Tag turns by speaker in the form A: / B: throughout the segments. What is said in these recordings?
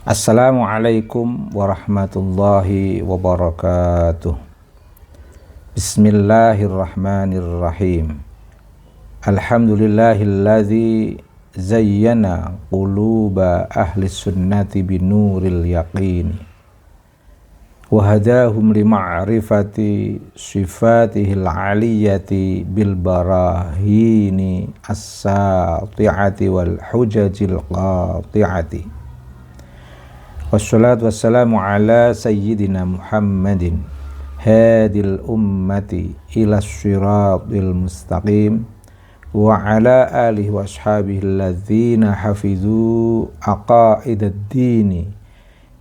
A: Assalamualaikum warahmatullahi wabarakatuh. Bismillahirrahmanirrahim. Alhamdulillahilladzi zayyana quluba ahli sunnati binuril yaqini wa hadahum li ma'rifati sifatihil aliyyati bil barahini as-sati'ati wal hujajil qati'ati. Wassalatu wassalamu ala sayyidina Muhammadin hadil ummati ila siratil mustaqim wa ala alihi wa ashabihi alladzina hafizu aqaidad dini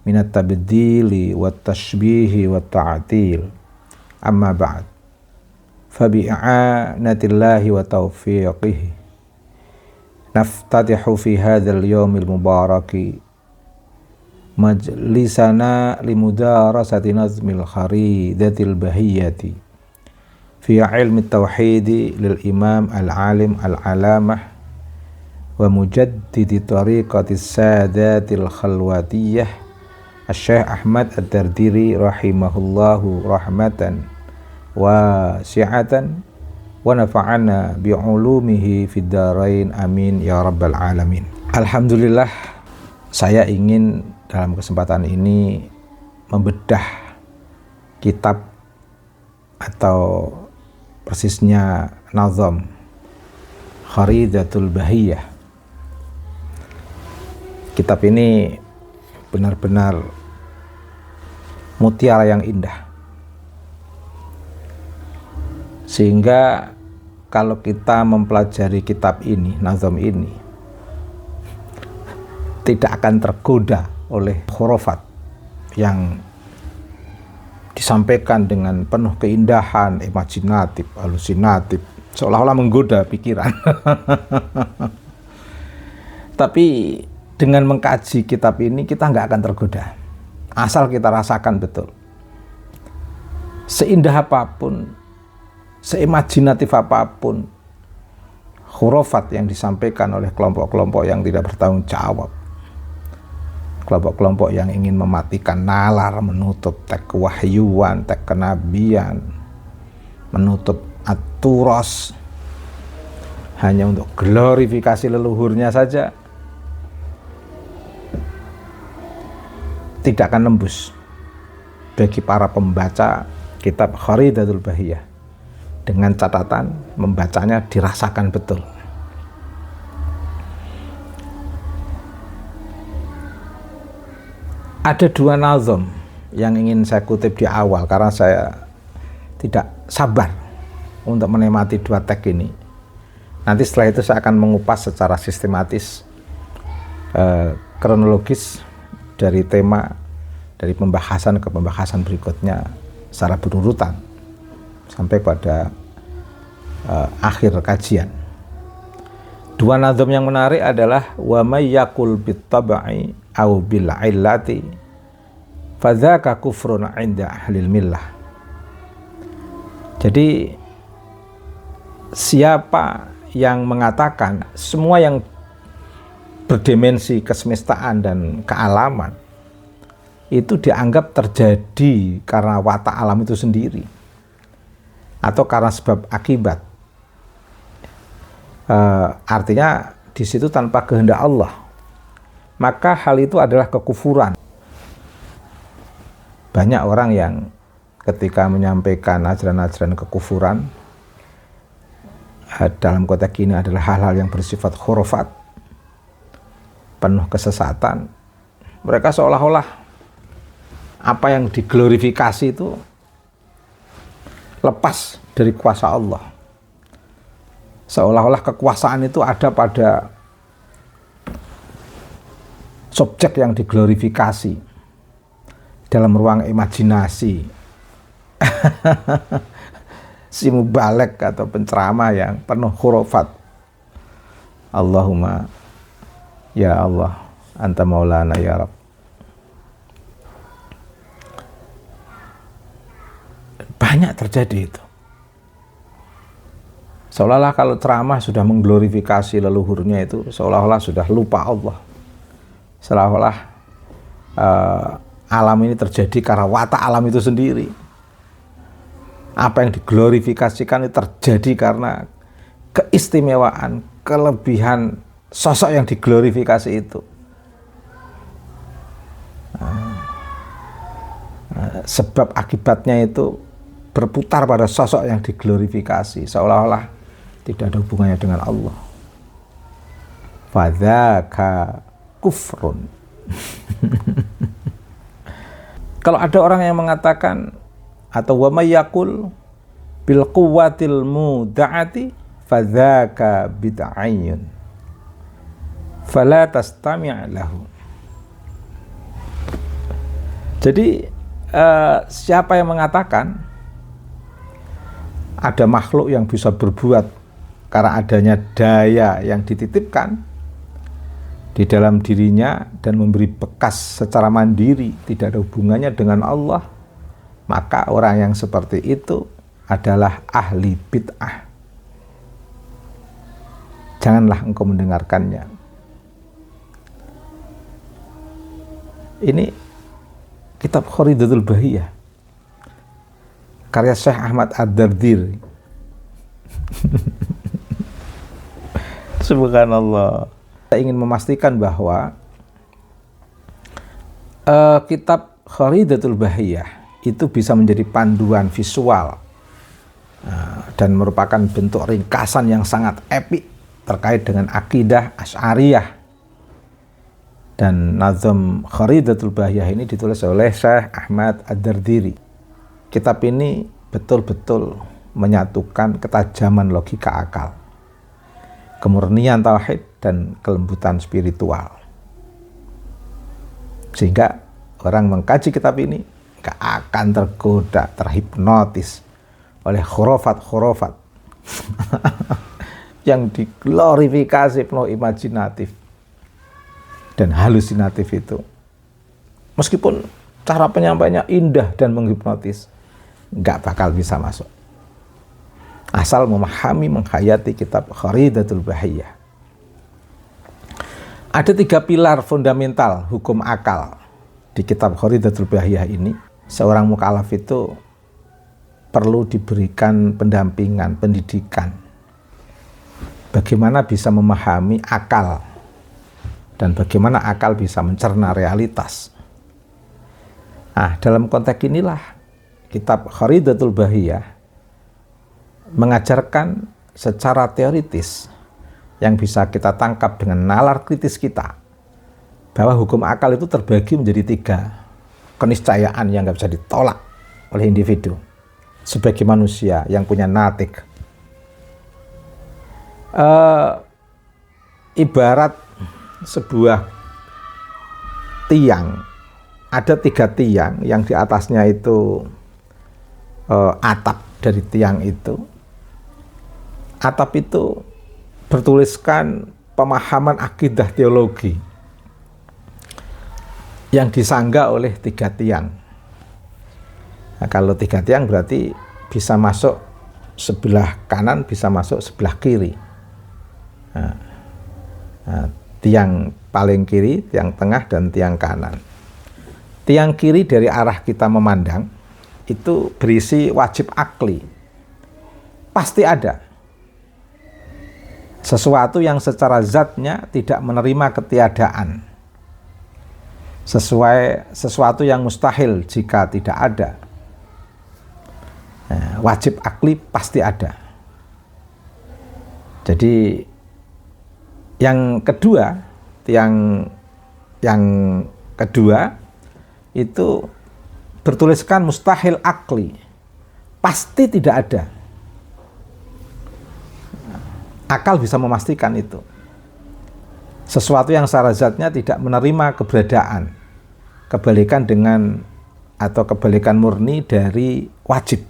A: minat tabdili wat tashbihi wat ta'til. Amma ba'd, fa bi'anatillahi wa taufiqihi naftatihu fi hadzal yawmil mubaraki majlisana limudarasati nazmil kharidatil bahiyati fi ilmi tauhidi lil imam al-alim al-alamah wa mujaddidi tariqatis sadatil khalwatiyah Syekh Ahmad Ad-Dardiri rahimahullahu rahmatan wasi'atan wa nafa'ana bi'ulumihi fid darain amin ya rabbal alamin. Alhamdulillah, saya ingin dalam kesempatan ini membedah kitab atau persisnya nazam Kharidatul Bahiyah. Kitab ini benar-benar mutiara yang indah, sehingga kalau kita mempelajari kitab ini, nazam ini, tidak akan tergoda oleh khurafat yang disampaikan dengan penuh keindahan, imajinatif, halusinatif, seolah-olah menggoda pikiran. Tapi dengan mengkaji kitab ini kita nggak akan tergoda, asal kita rasakan betul. Seindah apapun, seimajinatif apapun khurafat yang disampaikan oleh kelompok-kelompok yang tidak bertanggung jawab, kelompok-kelompok yang ingin mematikan nalar, menutup teks kewahyuan, teks kenabian, menutup aturos hanya untuk glorifikasi leluhurnya saja, tidak akan nembus bagi para pembaca kitab Kharidatul Bahiyah, dengan catatan membacanya dirasakan betul. Ada dua nazam yang ingin saya kutip di awal karena saya tidak sabar untuk menikmati dua teks ini. Nanti setelah itu saya akan mengupas secara sistematis, kronologis dari tema, dari pembahasan ke pembahasan berikutnya secara berurutan sampai pada akhir kajian. Dua nazam yang menarik adalah wa may yaqul bit tab'i au bil illati fadzaka kufrun 'inda ahlil millah. Jadi siapa yang mengatakan semua yang berdimensi kesemestaan dan kealaman itu dianggap terjadi karena watak alam itu sendiri atau karena sebab akibat, artinya di situ tanpa kehendak Allah, maka hal itu adalah kekufuran. Banyak orang yang ketika menyampaikan ajaran-ajaran kekufuran dalam konteks ini adalah hal-hal yang bersifat khurafat, penuh kesesatan. Mereka seolah-olah apa yang diglorifikasi itu lepas dari kuasa Allah. Seolah-olah kekuasaan itu ada pada subjek yang diglorifikasi dalam ruang imajinasi. Si mubalek atau penceramah yang penuh khurafat. Allahumma ya Allah anta maulana ya Rabb. Banyak terjadi itu. Seolah-olah kalau ceramah sudah mengglorifikasi leluhurnya itu, seolah-olah sudah lupa Allah. Seolah-olah alam ini terjadi karena watak alam itu sendiri. Apa yang diglorifikasikan itu terjadi karena keistimewaan, kelebihan sosok yang diglorifikasi itu. Sebab akibatnya itu berputar pada sosok yang diglorifikasi, seolah-olah tidak ada hubungannya dengan Allah. Fadzaka kufrun. Kalau ada orang yang mengatakan atau wa may yaqul bil quwwatil muda'ati fadzaka bid'ayyun fala tastami' lahu. Jadi siapa yang mengatakan ada makhluk yang bisa berbuat karena adanya daya yang dititipkan di dalam dirinya dan memberi bekas secara mandiri, tidak ada hubungannya dengan Allah, maka orang yang seperti itu adalah ahli bid'ah. Janganlah engkau mendengarkannya. Ini kitab Kharidatul Bahiyah karya Syekh Ahmad Ad-Dardir. Subhanallah. Saya ingin memastikan bahwa kitab Kharidatul Bahiyah itu bisa menjadi panduan visual dan merupakan bentuk ringkasan yang sangat epik terkait dengan akidah Asy'ariyah. Dan nazam Kharidatul Bahiyah ini ditulis oleh Syekh Ahmad Ad-Dardiri. Kitab ini betul-betul menyatukan ketajaman logika akal, kemurnian tauhid, dan kelembutan spiritual. Sehingga orang mengkaji kitab ini gak akan tergoda, terhipnotis oleh khurafat-khurafat yang diglorifikasi penuh imajinatif dan halusinatif itu. Meskipun cara penyampaiannya indah dan menghipnotis, gak bakal bisa masuk. Asal memahami, menghayati kitab Kharidatul Bahiyah. Ada 3 pilar fundamental hukum akal di kitab Kharidatul Bahiyah ini. Seorang mukallaf itu perlu diberikan pendampingan, pendidikan. Bagaimana bisa memahami akal dan bagaimana akal bisa mencerna realitas. Nah, dalam konteks inilah kitab Kharidatul Bahiyah mengajarkan secara teoritis yang bisa kita tangkap dengan nalar kritis kita bahwa hukum akal itu terbagi menjadi 3 keniscayaan yang nggak bisa ditolak oleh individu sebagai manusia yang punya natik. Ibarat sebuah tiang, ada 3 tiang yang di atasnya itu atap dari tiang itu. Atap itu bertuliskan pemahaman akidah teologi yang disanggah oleh 3 tiang. Nah, kalau 3 tiang berarti bisa masuk sebelah kanan, bisa masuk sebelah kiri. Tiang paling kiri, tiang tengah, dan tiang kanan. Tiang kiri dari arah kita memandang itu berisi wajib akli. Pasti ada sesuatu yang secara zatnya tidak menerima ketiadaan, sesuatu yang mustahil jika tidak ada. Wajib akli pasti ada. Jadi yang kedua, yang kedua itu bertuliskan mustahil akli, pasti tidak ada. Akal bisa memastikan itu. Sesuatu yang secara zatnya tidak menerima keberadaan, kebalikan dengan atau kebalikan murni dari wajib.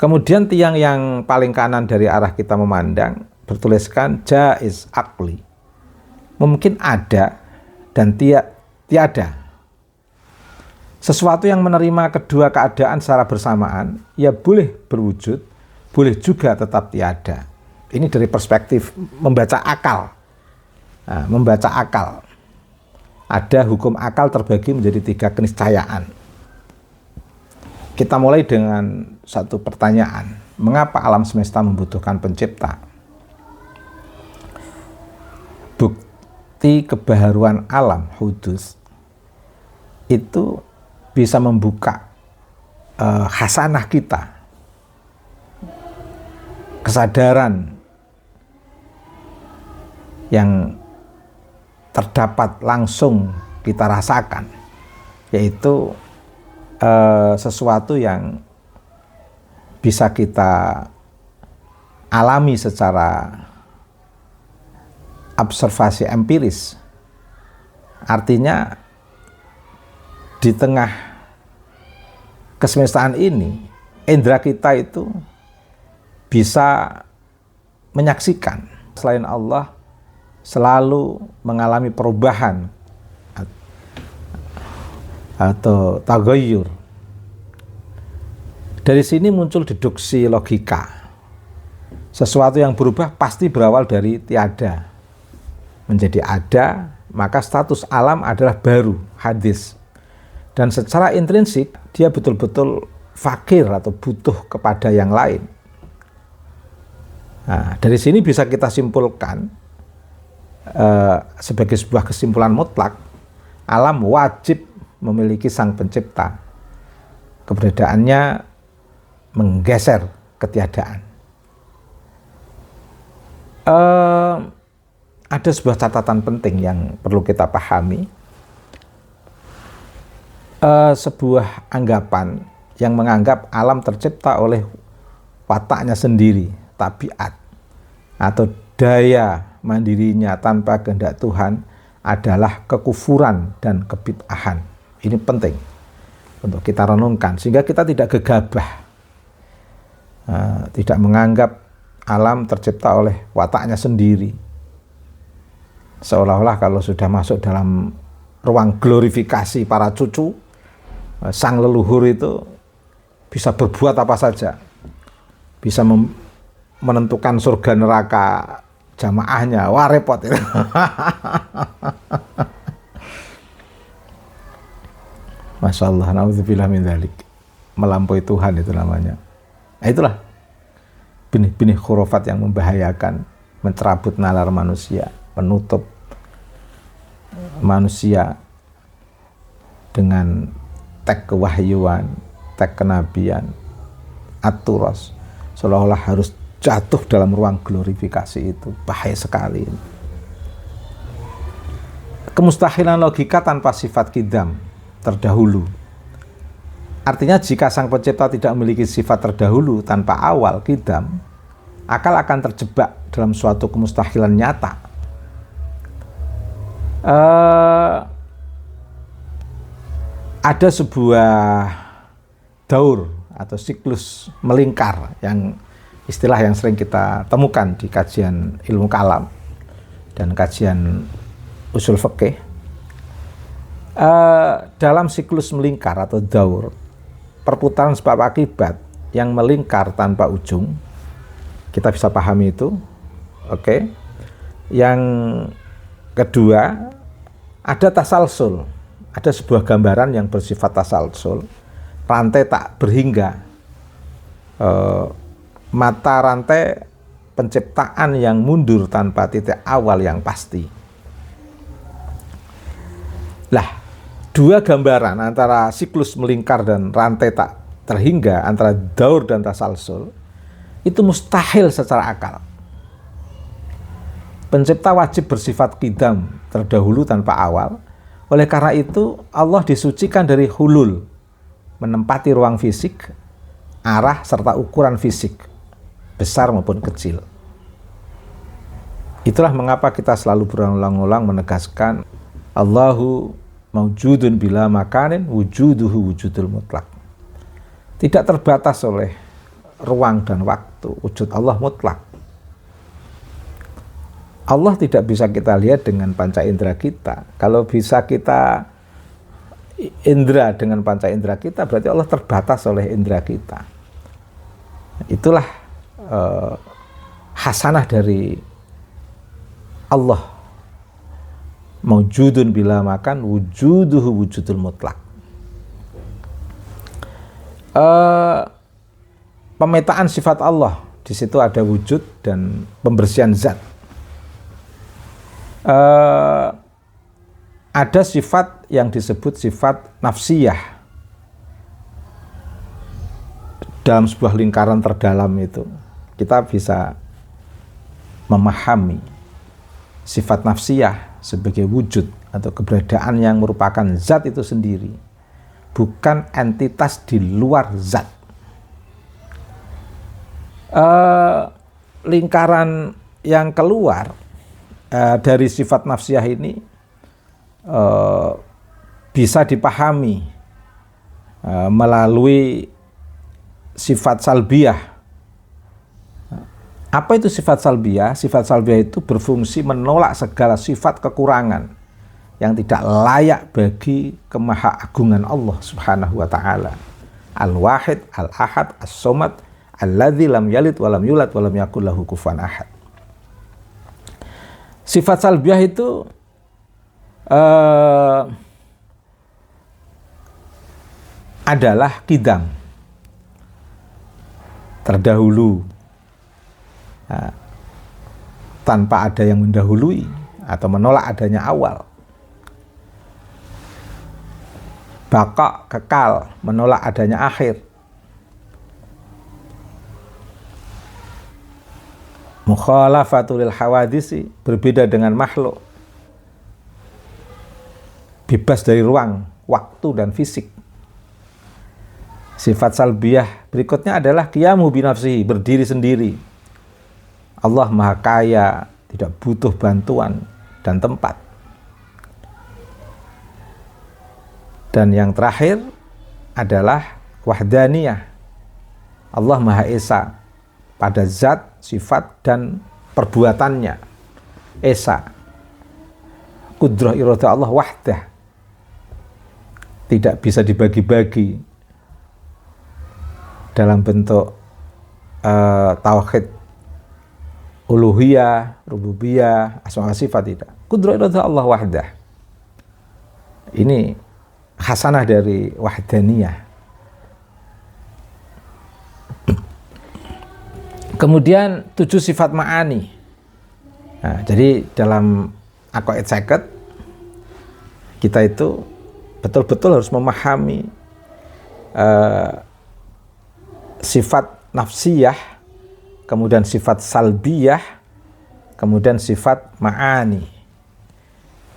A: Kemudian tiang yang paling kanan dari arah kita memandang bertuliskan jaiz akli, mungkin ada dan tiada. Sesuatu yang menerima kedua keadaan secara bersamaan, ya boleh berwujud, boleh juga tetap tiada. Ini dari perspektif membaca akal. Nah, membaca akal. Ada hukum akal terbagi menjadi 3 keniscayaan. Kita mulai dengan satu pertanyaan. Mengapa alam semesta membutuhkan pencipta? Bukti kebaharuan alam hudus itu bisa membuka khasanah kita, kesadaran yang terdapat langsung kita rasakan, yaitu sesuatu yang bisa kita alami secara observasi empiris. Artinya di tengah kesemestaan ini, indera kita itu bisa menyaksikan selain Allah selalu mengalami perubahan atau tagayyur. Dari sini muncul deduksi logika. Sesuatu yang berubah pasti berawal dari tiada menjadi ada, maka status alam adalah baru, hadis. Dan secara intrinsik dia betul-betul fakir atau butuh kepada yang lain. Nah, dari sini bisa kita simpulkan sebagai sebuah kesimpulan mutlak, alam wajib memiliki sang pencipta. Keberadaannya menggeser ketiadaan. Ada sebuah catatan penting yang perlu kita pahami. Sebuah anggapan yang menganggap alam tercipta oleh wataknya sendiri, tabiat, atau daya mandirinya tanpa kehendak Tuhan adalah kekufuran dan kebid'ahan. Ini penting untuk kita renungkan, sehingga kita tidak gegabah, tidak menganggap alam tercipta oleh wataknya sendiri, seolah-olah kalau sudah masuk dalam ruang glorifikasi para cucu, sang leluhur itu bisa berbuat apa saja, bisa menentukan surga neraka jamaahnya. Wah, repot itu. Masya Allah, na'udzubillah min dzalik. Melampaui Tuhan itu namanya. Nah, itulah benih-benih khurafat yang membahayakan, mencerabut nalar manusia, menutup manusia dengan tag kewahyuan, tag kenabian, aturas, seolah-olah harus jatuh dalam ruang glorifikasi itu. Bahaya sekali. Kemustahilan logika tanpa sifat kidam, terdahulu. Artinya jika sang pencipta tidak memiliki sifat terdahulu tanpa awal, kidam, akal akan terjebak dalam suatu kemustahilan nyata. Ada sebuah daur atau siklus melingkar, yang istilah yang sering kita temukan di kajian ilmu kalam dan kajian usul fikih. Dalam siklus melingkar atau daur, perputaran sebab akibat yang melingkar tanpa ujung, kita bisa pahami itu. Oke. Yang kedua, ada tasalsul, ada sebuah gambaran yang bersifat tasalsul, rantai tak berhingga, mata rantai penciptaan yang mundur tanpa titik awal yang pasti. Lah, dua gambaran antara siklus melingkar dan rantai tak terhingga, antara daur dan tasalsul, itu mustahil secara akal. Pencipta wajib bersifat qidam, terdahulu tanpa awal. Oleh karena itu, Allah disucikan dari hulul, menempati ruang fisik, arah serta ukuran fisik, besar maupun kecil. Itulah mengapa kita selalu berulang-ulang menegaskan Allahu maujudun bila makanin wujuduhu wujudul mutlak. Tidak terbatas oleh ruang dan waktu, wujud Allah mutlak. Allah tidak bisa kita lihat dengan panca indera kita. Kalau bisa kita indera dengan panca indera kita, berarti Allah terbatas oleh indera kita. Itulah hasanah dari Allah Maujudun bila makan, wujuduhu wujudul mutlak. Pemetaan sifat Allah, di situ ada wujud dan pembersihan zat. Ada sifat yang disebut sifat nafsiyah. Dalam sebuah lingkaran terdalam itu, kita bisa memahami sifat nafsiyah sebagai wujud atau keberadaan yang merupakan zat itu sendiri, bukan entitas di luar zat. Lingkaran yang keluar dari sifat nafsiyah ini bisa dipahami melalui sifat salbiyah. Apa itu sifat salbiyah? Sifat salbiyah itu berfungsi menolak segala sifat kekurangan yang tidak layak bagi kemahaagungan Allah Subhanahu wa taala. Al-Wahid, Al-Ahad, As-Somad, Alladzi lam yalid wa lam yulad wa lam yakul lahu kufuwan ahad. Sifat salbiyah itu adalah kidam, terdahulu, tanpa ada yang mendahului atau menolak adanya awal. Baqa, kekal, menolak adanya akhir. Mukhalafatul hawadisi, berbeda dengan makhluk, bebas dari ruang, waktu dan fisik. Sifat salbiyah berikutnya adalah qiyamu binafsihi, berdiri sendiri. Allah Maha Kaya, tidak butuh bantuan dan tempat. Dan yang terakhir adalah wahdaniyah. Allah Maha Esa pada zat, sifat, dan perbuatannya. Esa. Qudrah iradah Allah wahdah. Tidak bisa dibagi-bagi dalam bentuk tauhid uluhiyah, rububiyah, asma wa sifat, tidak. Qudrah iradah Allah wahdah. Ini khasanah dari wahdaniyah. Kemudian 7 sifat ma'ani. Nah, jadi dalam aqaid seket, kita itu betul-betul harus memahami sifat nafsiyah, kemudian sifat salbiyah, kemudian sifat ma'ani.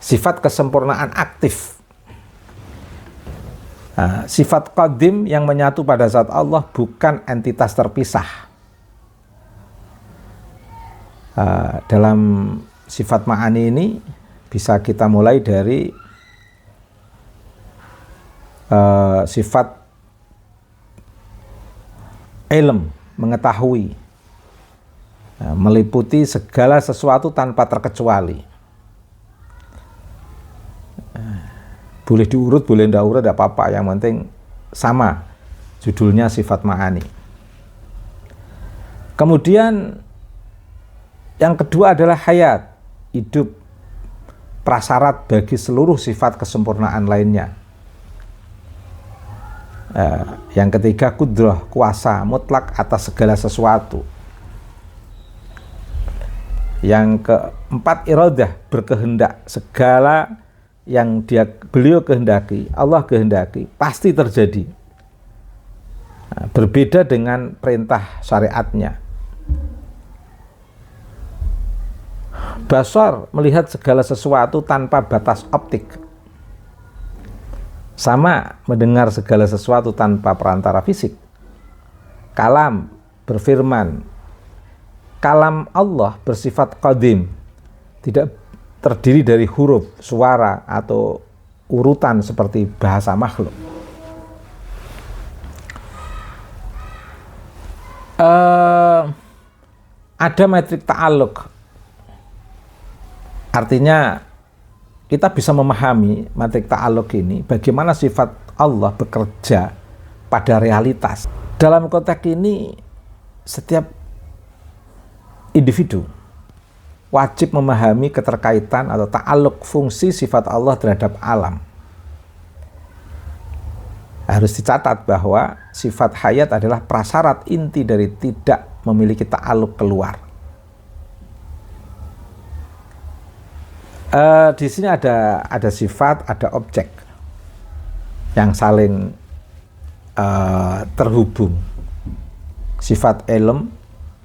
A: Sifat kesempurnaan aktif. Sifat qadim yang menyatu pada zat Allah, bukan entitas terpisah. Dalam sifat ma'ani ini bisa kita mulai dari sifat ilm, mengetahui, meliputi segala sesuatu tanpa terkecuali. Boleh diurut, boleh tidak urut, tidak apa-apa, yang penting sama, judulnya sifat ma'ani. Kemudian yang kedua adalah hayat, hidup, prasyarat bagi seluruh sifat kesempurnaan lainnya. Yang ketiga qudrah, kuasa mutlak atas segala sesuatu. Yang keempat iradah, berkehendak, segala yang beliau kehendaki, Allah kehendaki, pasti terjadi. Berbeda dengan perintah syariatnya. Basar, melihat segala sesuatu tanpa batas optik. Sama, mendengar segala sesuatu tanpa perantara fisik. Kalam, berfirman. Kalam Allah bersifat qadim, tidak terdiri dari huruf, suara, atau urutan seperti bahasa makhluk. Ada metrik ta'alluq. Artinya kita bisa memahami metrik ta'alluq ini, bagaimana sifat Allah bekerja pada realitas. Dalam konteks ini, setiap individu, wajib memahami keterkaitan atau ta'aluk fungsi sifat Allah terhadap alam. Harus dicatat bahwa sifat hayat adalah prasyarat inti dari tidak memiliki ta'aluk keluar. Di sini ada sifat, ada objek yang saling terhubung. Sifat ilm,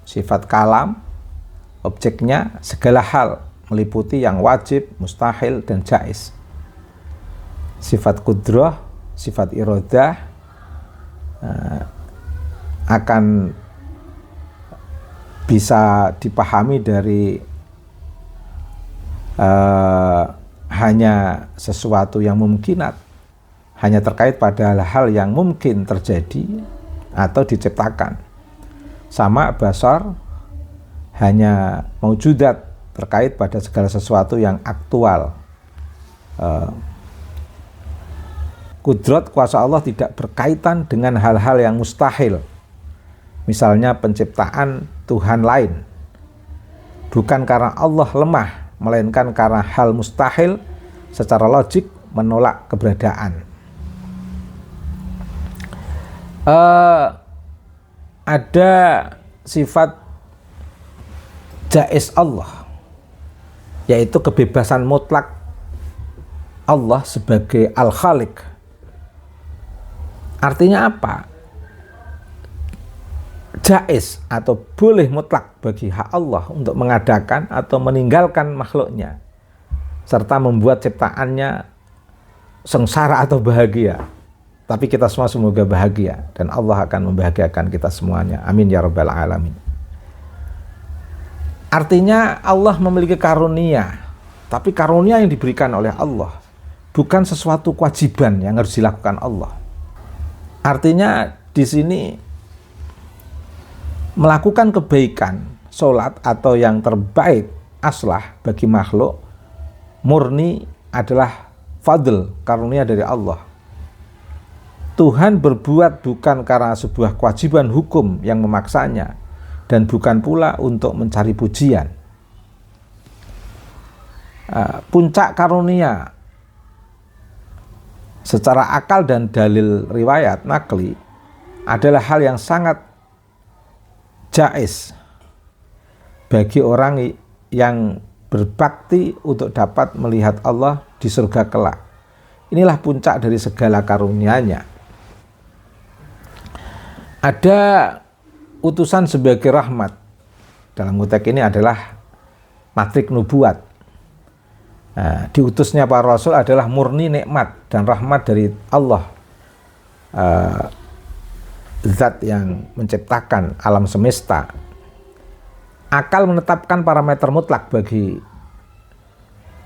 A: sifat kalam, objeknya segala hal meliputi yang wajib, mustahil, dan jaiz. Sifat kudrah, sifat iradah akan bisa dipahami dari hanya sesuatu yang mungkinat, hanya terkait pada hal yang mungkin terjadi atau diciptakan. Sama basar hanya maujudat, terkait pada segala sesuatu yang aktual. Kudrat, kuasa Allah tidak berkaitan dengan hal-hal yang mustahil. Misalnya penciptaan Tuhan lain. Bukan karena Allah lemah, melainkan karena hal mustahil secara logik menolak keberadaan. Ada sifat jaiz Allah, yaitu kebebasan mutlak Allah sebagai Al-Khaliq. Artinya apa? Jaiz atau boleh mutlak bagi hak Allah untuk mengadakan atau meninggalkan makhluknya, serta membuat ciptaannya sengsara atau bahagia. Tapi kita semua semoga bahagia, dan Allah akan membahagiakan kita semuanya. Amin ya rabbal alamin. Artinya Allah memiliki karunia, tapi karunia yang diberikan oleh Allah bukan sesuatu kewajiban yang harus dilakukan Allah. Artinya di sini melakukan kebaikan, sholat atau yang terbaik, aslah bagi makhluk, murni adalah fadl, karunia dari Allah. Tuhan berbuat bukan karena sebuah kewajiban hukum yang memaksanya, dan bukan pula untuk mencari pujian. Puncak karunia secara akal dan dalil riwayat nakli adalah hal yang sangat jaiz bagi orang yang berbakti untuk dapat melihat Allah di surga kelak. Inilah puncak dari segala karunia-Nya. Ada utusan sebagai rahmat. Dalam konteks ini adalah matrik nubuat. Diutusnya para rasul adalah murni nikmat dan rahmat dari Allah, zat yang menciptakan alam semesta. Akal menetapkan parameter mutlak bagi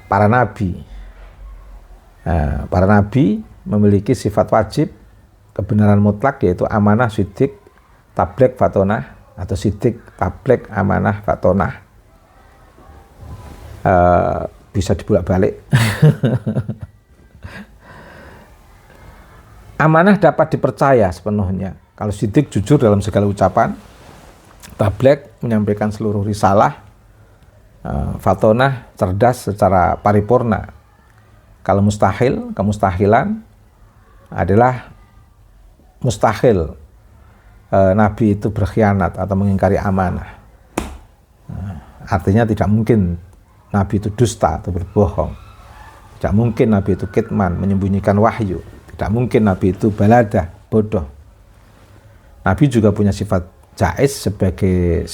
A: para nabi. Para nabi memiliki sifat wajib, kebenaran mutlak, yaitu amanah, sidik, tabligh, fatonah, atau sidik, tabligh, amanah, fatonah. Bisa dibolak-balik. Amanah dapat dipercaya sepenuhnya. Kalau sidik, jujur dalam segala ucapan. Tabligh menyampaikan seluruh risalah. Fatonah cerdas secara paripurna. Kalau mustahil, kemustahilan adalah mustahil Nabi itu berkhianat atau mengingkari amanah. Artinya tidak mungkin Nabi itu dusta atau berbohong. Tidak mungkin Nabi itu kitman, menyembunyikan wahyu. Tidak mungkin Nabi itu baladah, bodoh. Nabi juga punya sifat jaiz sebagai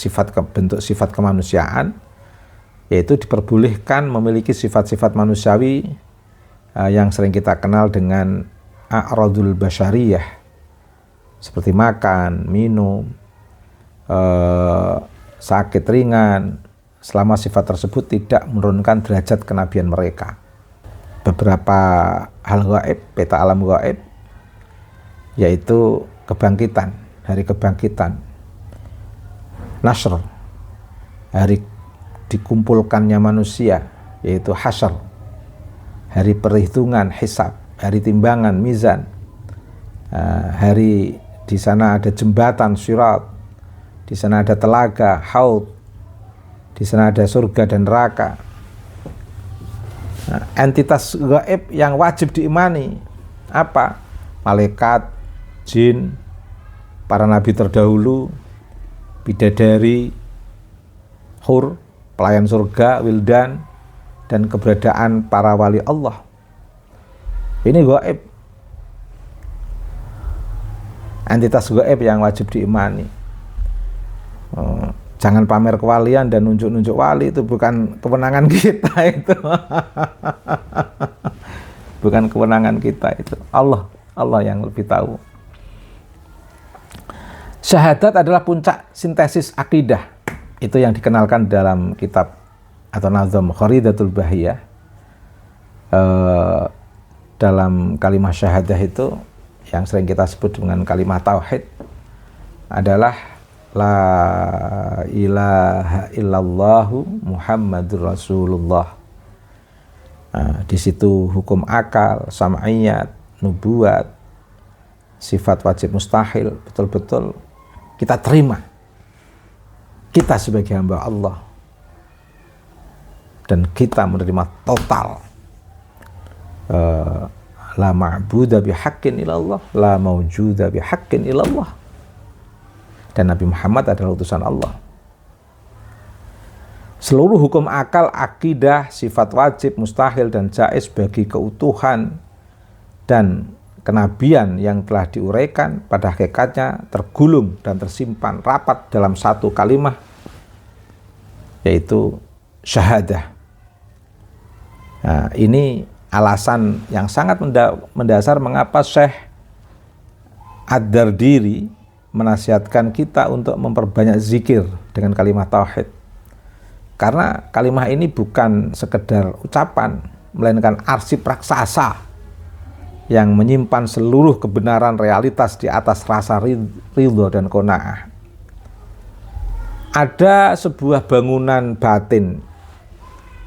A: bentuk sifat kemanusiaan, yaitu diperbolehkan memiliki sifat-sifat manusiawi yang sering kita kenal dengan a'radul basyariyah, seperti makan, minum, sakit ringan, selama sifat tersebut tidak menurunkan derajat kenabian mereka. Beberapa hal gaib, peta alam gaib, yaitu kebangkitan, hari kebangkitan, nasr, hari dikumpulkannya manusia, yaitu hasyr, hari perhitungan, hisab, hari timbangan, mizan, hari di sana ada jembatan sirat, di sana ada telaga, haud, Di sana ada surga dan neraka. Nah, entitas gaib yang wajib diimani apa? Malaikat, jin, para nabi terdahulu, bidadari, hur, pelayan surga, wildan, dan keberadaan para wali Allah. Ini gaib. Entitas gaib yang wajib diimani. Jangan pamer kewalian dan nunjuk-nunjuk wali, itu bukan kewenangan kita itu. Bukan kewenangan kita itu. Allah yang lebih tahu. Syahadat adalah puncak sintesis akidah. Itu yang dikenalkan dalam kitab atau nazam Kharidatul Bahiyah. Dalam kalimat syahadah itu yang sering kita sebut dengan kalimat tauhid adalah la ilaha illallahu Muhammadur Rasulullah. Nah, di situ hukum akal, sam'iyat, nubuat, sifat wajib mustahil betul-betul kita terima. Kita sebagai hamba Allah dan kita menerima total. La ma'buda bihaqqin illallah, la mawjuda bihaqqin illallah. Dan Nabi Muhammad adalah utusan Allah. Seluruh hukum akal, akidah, sifat wajib, mustahil, dan jaiz bagi keutuhan dan kenabian yang telah diuraikan pada hakikatnya tergulung dan tersimpan rapat dalam satu kalimat, yaitu syahadah. Nah, ini alasan yang sangat mendasar mengapa Syekh Ad-Dardiri menasihatkan kita untuk memperbanyak zikir dengan kalimat tauhid. Karena kalimat ini bukan sekedar ucapan, melainkan arsip raksasa yang menyimpan seluruh kebenaran realitas di atas rasa ridho dan qanaah. Ada sebuah bangunan batin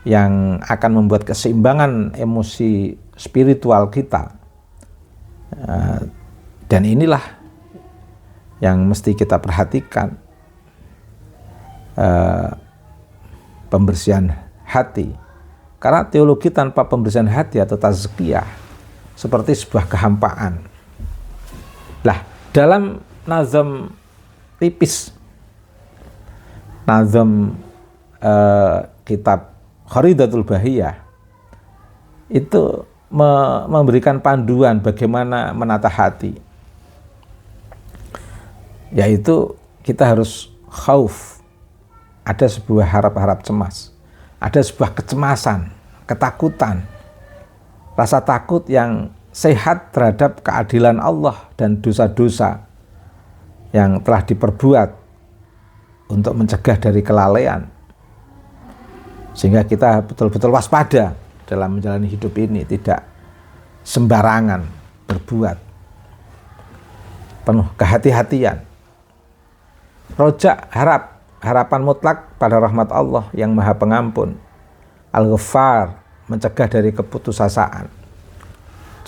A: yang akan membuat keseimbangan emosi spiritual kita. Dan inilah yang mesti kita perhatikan, pembersihan hati. Karena teologi tanpa pembersihan hati atau tazkiyah seperti sebuah kehampaan. Lah, dalam nazam tipis, nazam kitab Kharidatul Bahiyah itu memberikan panduan bagaimana menata hati, yaitu kita harus khauf, ada sebuah harap-harap cemas, ada sebuah kecemasan, ketakutan, rasa takut yang sehat terhadap keadilan Allah dan dosa-dosa yang telah diperbuat untuk mencegah dari kelalaian, sehingga kita betul-betul waspada dalam menjalani hidup ini, tidak sembarangan berbuat, penuh kehati-hatian. Rojak, harapan mutlak pada rahmat Allah yang Maha Pengampun. Al-Ghaffar, mencegah dari keputusasaan.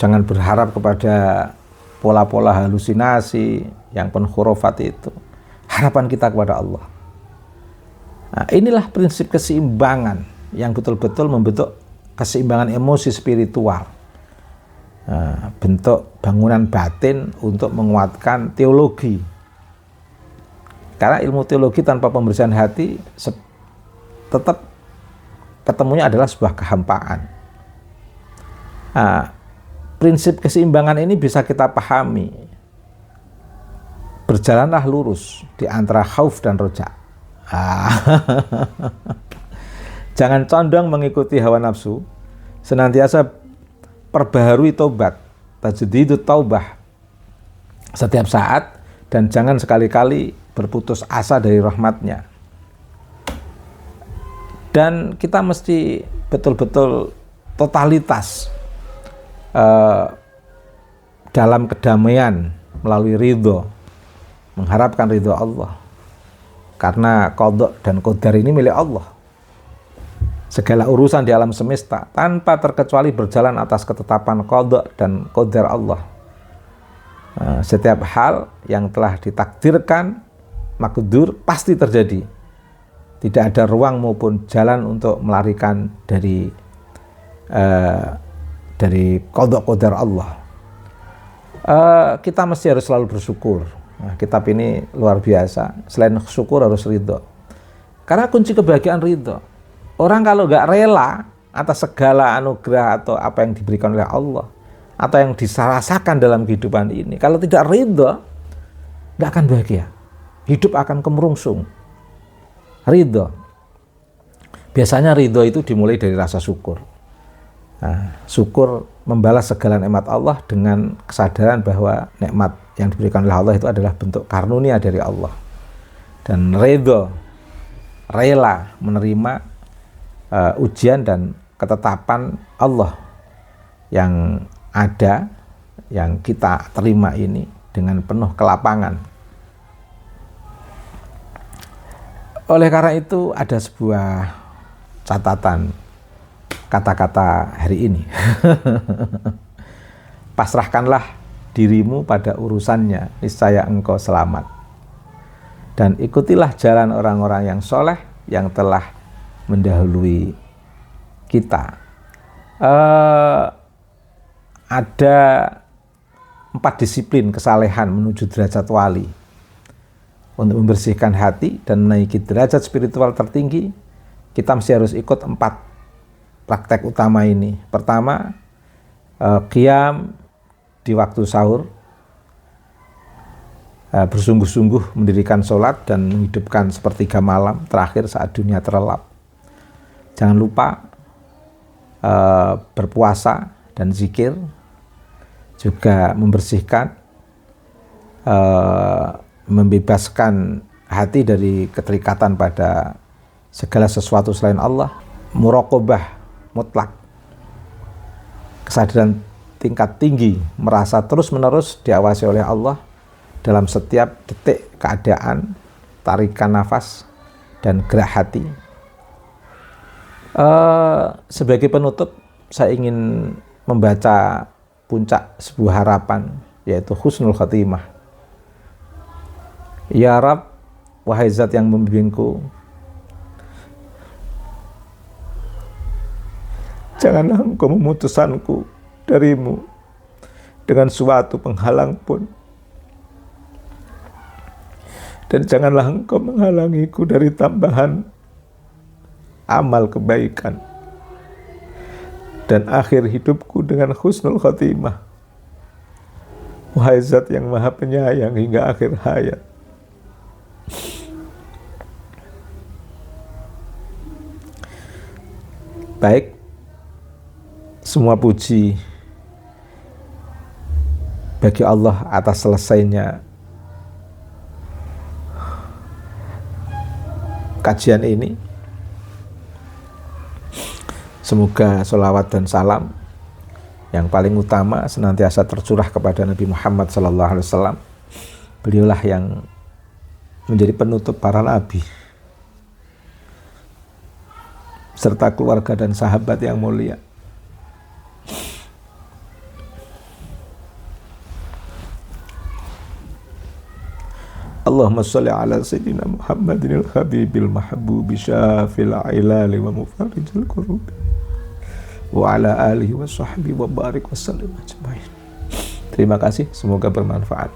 A: Jangan berharap kepada pola-pola halusinasi yang penuh khurafat itu. Harapan kita kepada Allah. Nah, inilah prinsip keseimbangan yang betul-betul membentuk keseimbangan emosi spiritual. Nah, bentuk bangunan batin untuk menguatkan teologi. Karena ilmu teologi tanpa pembersihan hati tetap ketemunya adalah sebuah kehampaan. Nah, prinsip keseimbangan ini bisa kita pahami. Berjalanlah lurus di antara khauf dan roja. Jangan condong mengikuti hawa nafsu, senantiasa perbaharui tobat, tajdidut taubah setiap saat, dan jangan sekali-kali berputus asa dari rahmatnya. Dan kita mesti betul-betul totalitas dalam kedamaian melalui ridho, mengharapkan ridho Allah. Karena qadha dan qadar ini milik Allah. Segala urusan di alam semesta tanpa terkecuali berjalan atas ketetapan qadha dan qadar Allah. Setiap hal yang telah ditakdirkan makdur pasti terjadi. tidak ada ruang maupun jalan untuk melarikan dari qada qadar Allah. Kita mesti harus selalu bersyukur. Nah, kitab ini luar biasa. Selain syukur harus ridho. Karena kunci kebahagiaan ridho. Orang kalau nggak rela atas segala anugerah atau apa yang diberikan oleh Allah atau yang dirasakan dalam kehidupan ini, kalau tidak ridho, nggak akan bahagia. Hidup akan kemerungsung. Ridho. Biasanya ridho itu dimulai dari rasa syukur. Nah, syukur membalas segala nikmat Allah dengan kesadaran bahwa nikmat yang diberikan oleh Allah itu adalah bentuk karunia dari Allah. Dan ridho, rela menerima ujian dan ketetapan Allah yang ada, yang kita terima ini dengan penuh kelapangan. Oleh karena itu ada sebuah catatan kata-kata hari ini. Pasrahkanlah dirimu pada urusannya, niscaya engkau selamat. Dan ikutilah jalan orang-orang yang soleh yang telah mendahului kita. Ada 4 disiplin kesalehan menuju derajat wali. Untuk membersihkan hati dan menaiki derajat spiritual tertinggi, kita mesti harus ikut 4 praktek utama ini. Pertama, qiyam di waktu sahur, bersungguh-sungguh mendirikan sholat dan menghidupkan sepertiga malam terakhir saat dunia terlelap. Jangan lupa berpuasa dan zikir, juga membersihkan, membebaskan hati dari keterikatan pada segala sesuatu selain Allah. Muraqabah mutlak, kesadaran tingkat tinggi, merasa terus-menerus diawasi oleh Allah dalam setiap detik keadaan, tarikan nafas, dan gerak hati. Sebagai penutup, saya ingin membaca puncak sebuah harapan, yaitu husnul khatimah. Ya Rab, wahai Zat yang membimbingku, janganlah Engkau memutusanku darimu dengan suatu penghalang pun, dan janganlah Engkau menghalangiku dari tambahan amal kebaikan dan akhir hidupku dengan husnul khatimah. Wahai Zat yang Maha Penyayang hingga akhir hayat, baik, semua puji bagi Allah atas selesainya kajian ini. Semoga sholawat dan salam yang paling utama senantiasa tercurah kepada Nabi Muhammad SAW. Beliaulah yang menjadi penutup para nabi serta keluarga dan sahabat yang mulia. Allahumma sholli ala sayyidina Muhammadin al-habibil mahbubi syafil ilali wa mufarijil kurubi wa ala alihi wa sahbihi wa barik wa sallim ajmain. Terima kasih, semoga bermanfaat.